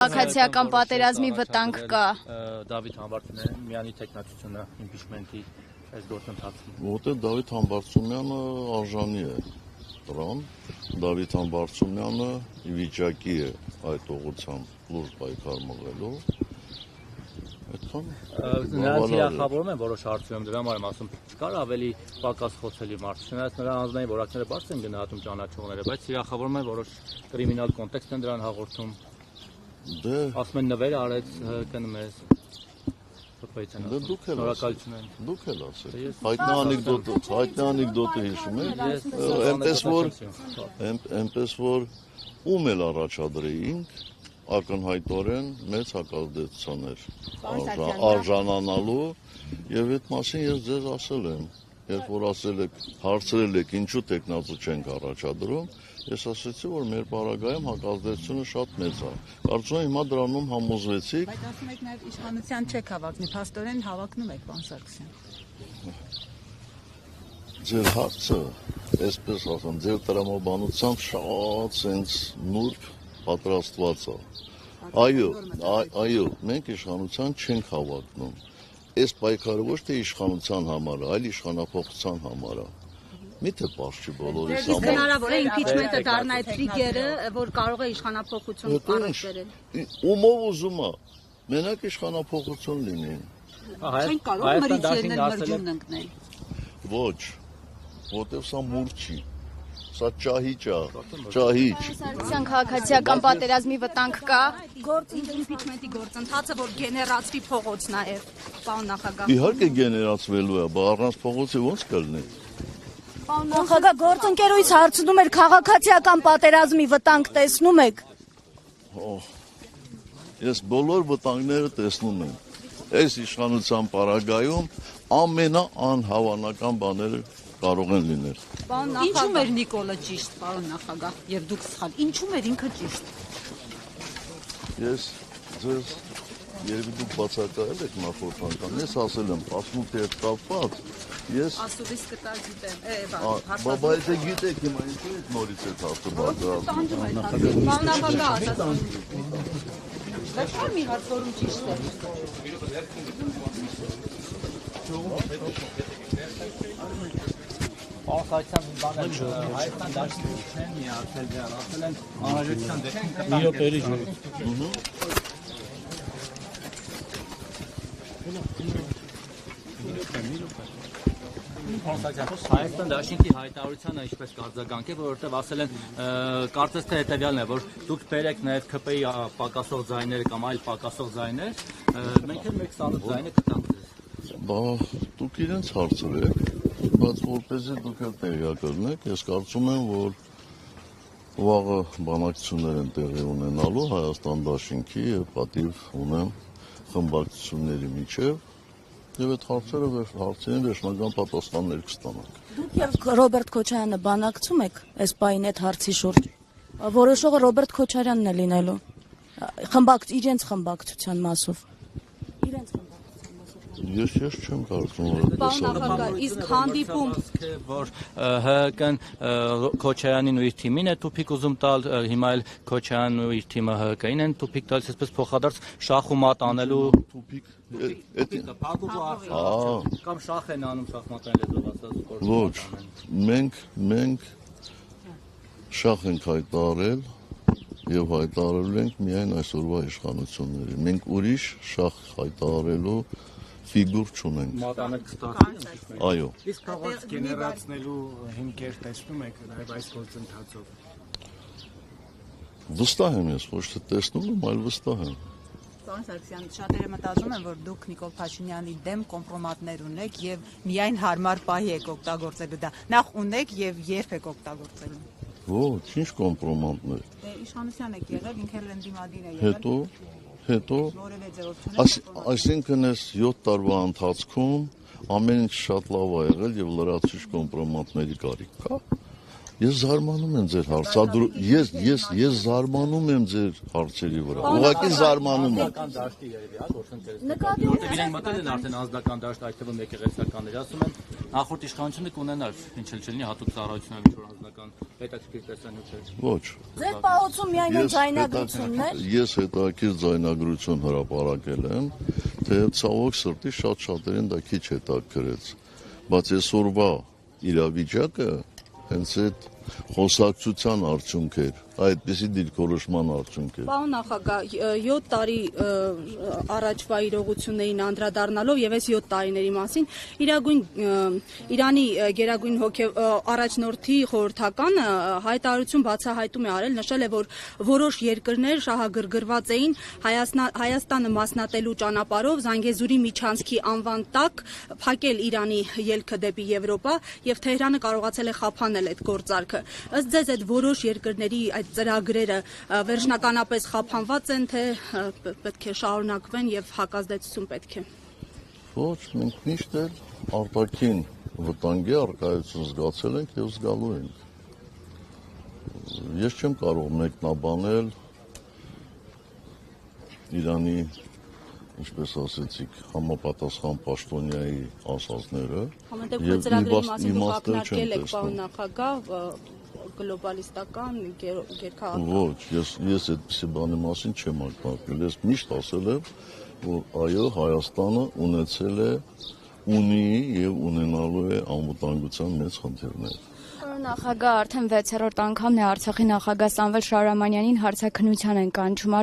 Քաղաքացիական պատերազմի վտանգ կա։ Դավիթ Համբարձումյանը միանի տեխնացությունը իմպիչմենտի այս գործընթացում։ Որտեղ Դավիթ Համբարձումյանը արժանի է դրան, Դավիթ Համբարձումյանը ի վիճակի է այդ ուղղությամբ լուրջ պայքար մղելու։ Այդքան նրանց իրախավորում են որոշ հարցերում, դրա համար եմ ասում, չկար ավելի պակաս խոցելի մարդ, չնայած նրա անձնային որակները բարձր են գնահատում ճանաչողները, բայց իրախավորում են որոշ կրիմինալ կոնտեքստ են դրան հաղորդում։ Ասում են նվեր արեց ՀԿ-ն մեզ։ Դուք էլ ասեք։ Հայտնի անեկդոտը հիշում եք, այնպես որ ում էլ առաջադրեինք, ակնհայտորեն մեծ հակազդեցության էր արժանանալու, եւ այդ մասին ես ձեզ ասել եմ, երբ որ հարցրել եք ինչու տեխնացու չենք առաջադրում, ես ասացի, որ մեր պարագայում հակազդեցությունը շատ մեծ է։ Կարծում եմ հիմա դրանում համոզվեցիք։ Բայց ասում եք նաև իշխանության չեք հավակնի, փաստորեն հավակնում եք, պարոն Սարգսյան։ Ձեր հարցը, այսպես ասեմ, ձեր տրամաբանությամբ շատ սենց նուրբ պատրաստված է։ Այո, մենք իշխանության չենք հավակնում։ Այս պայքարը ոչ թե իշխանության համար է, այլ իշխանափոխության համար է։ Միթե պարզ չի բոլորիս համար։ Իսկ հնարավոր է իմպիչմենտը դառնա այդ տրիգերը, որ կարող է իշխանափոխություն առաջ բերել։ Ումով ուզում է, մենակ իշխանափոխություն լինի։ Չեն կարող մրիչերն մրջուն ընկնել։ Ոչ, որտեվ սա մուրջ չի։ Սա ճահիճ է, ճահիճ։ Սարգսյան քաղաքացիական պատերազմի վտանգ կա։ Իմպիչմենտի գործընթացը, որ գեներացվի փողոցն է, պարոն նախագահ։ Իհարկե գեներացվելու է, բայց առանց փողոցի ոնց կլինի։ Նախագահ, գործընկերոյից հարցնում էր քաղաքացիական պատերազմի վտանգ տեսնում եք։ Ես բոլոր վտանգները տեսնում եմ։ Այս իշխանության պարագայում ամենաանհավանական բաները կարող են լինել։ Ինչու՞ էր Նիկոլը ճիշտ, պարոն նախագահ, եւ դուք սխալ։ Ինչու՞ էր ինքը ճիշտ։ Ես ձեզ երևի դուք բացակայել եք նախորդ անգամ, ես ասել եմ 18 հետ կապված, ես Ասուլիս կտա գիտեմ, բայց դե գիտեք հիմա ինչու եք նորից այդ հարցը բարձրացնում։ Պարոն նախագահ, ասացին։ Բայց կա մի հարց, որում ճիշտ է։ Պարոն Սարգսյան, Հայաստան դաշտից չեն միացել դրան, ասել են անհրաժեշտության դեպքում Հայաստան դաշինքի հայտարարությանը ինչպես կարձագանք է, որովհետև ասել են կարծես թե հետևյալն է, որ դուք բերեք նաև ՔՊ-ի պակասող ձայները կամ այլ պակասող ձայներ, մենք էլ մեր 28 ձայնը կտանք ձեզ։ Բա դուք իրենց հարցրեք, բայց որպեսզի դուք էլ տեղյակ լինեք, ես կարծում եմ, որ վաղը բանակցություններ են տեղի ունենալու Հայաստան դաշինքի եւ պատիվ ունեմ խմբակցությունների միջև եւ այդ հարցերին վերջնական պատասխաններ կստանանք։ Դուք եւ Ռոբերտ Քոչարյանը բանակցում եք այս պահին այդ հարցի շուրջ։ Որոշողը Ռոբերտ Քոչարյանն է լինելու։ Իրենց խմբակցության մասով։ Ես չեմ կարծում, որ Պարոն նախագահ, իսկ հանդիպում որ ՀԿ-ն Քոչարյանին ու իր թիմին է տուփիկ ուզում տալ, հիմա էլ Քոչարյանն ու իր թիմը ՀԿ-ին են տուփիկ տալիս, այսպես փոխադարձ շախ ու մատ անելու կամ շախ են անում շախմատային լեզվով ասած։ Ոչ, մենք շախ ենք հայտարարել եւ հայտարարել ենք միայն այսօրվա իշխանություններին։ Մենք ուրիշ շախ հայտարարելու ֆիգուր չունենք։ Մատանել կստացվի։ Այո։ Իսկ փողոց գեներացնելու հիմքեր տեսնում եք նաև այս գործընթացով։ Վստահ եմ ես, ոչ թե տեսնում եմ, այլ վստահ եմ։ Պարոն Սարգսյան, շատերը մտածում են, որ դուք Նիկոլ Փաշինյանի դեմ կոմպրոմատներ ունեք եւ միայն հարմար պահի եք օգտագործելու դա։ Նախ ունեք եւ երբ եք օգտագործելու։ Ոչ, ինչ կոմպրոմատներ։ Դե իշխանության եք եղել, ինքն էլ ընդդիմադիր է եղել։ Հետո Որևէ ձևով չունեք։ Այսինքն այս 7 տարվա ընթացքում ամեն ինչ շատ լավ է եղել եւ լրացուցիչ կոմպրոմատների կարիք կա։ Ես զարմանում եմ ձեր ես զարմանում եմ ձեր հարցերի վրա։ Ուղղակի զարմանում եմ։ Անձնական դաշտի երևի, որտեղ իրենք մտել են արդեն անձնական դաշտ, այդ թվում եկեղեցիականներ, ասում են նախորդ իշխանությունը կունենար, ինչ էլ չլինի, հատուկ ծառայություններ, ինչ որ անձնական հետաքրքիր տեսանյութ չէ։ Ոչ։ Ձեր պահոցում միայն այն ձայնագրություններ։ Ես հետաքրքիր ձայնագրություն հրապարակել եմ, թե ցավոք սրտի շատ-շատերին դա քիչ հետաքրքրեց։ Բայց այսօրվա իրավիճակը հենց այդ խոսակցության արդյունք էր, այդպիսի դիրքորոշման արդյունք էր։ Պարոն նախագահ, 7 տարի առաջվա իրողություններին անդրադառնալով եւ այս 7 տարիների մասին Իրանի գերագույն առաջնորդի խորհրդականը հայտարարություն բացահայտում է արել, նշել է, որ որոշ երկրներ շահագրգռված էին Հայաստանը մասնատելու ճանապարհով Զանգեզուրի միջանցքի անվան տակ փակել Իրանի ելքը դեպի Եվրոպա եւ Թեհրանը կարողացել է խափանել այդ գործարքը։ Ըստ ձեզ այդ որոշ երկրների այդ ծրագրերը վերջնականապես խափանված են, թե պետք է շարունակվեն եւ հակազդեցություն պետք է։ Ոչ, մենք միշտ էլ արտաքին վտանգի առկայություն զգացել ենք եւ զգալու ենք։ Ես չեմ կարող մեկնաբանել Իրանի, ինչպես ասեցիք, համապատասխան պաշտոնյայի ասածները Համենայնիվ ծրագրերի մասին դուք ակնարկել եք, պարոն նախագահ, գլոբալիստական գերքաղաքական։ Ոչ, ես այդպիսի բանի մասին չեմ ակնարկել։ Ես միշտ ասել եմ, որ այո, Հայաստանը ունի եւ ունենալու է անվտանգության մեծ խնդիրներ։ Նախագահ արդեն 6-րդ անգամն է Արցախի նախագահ Սամվել Շահրամանյանին հարցաքննության են կանչում։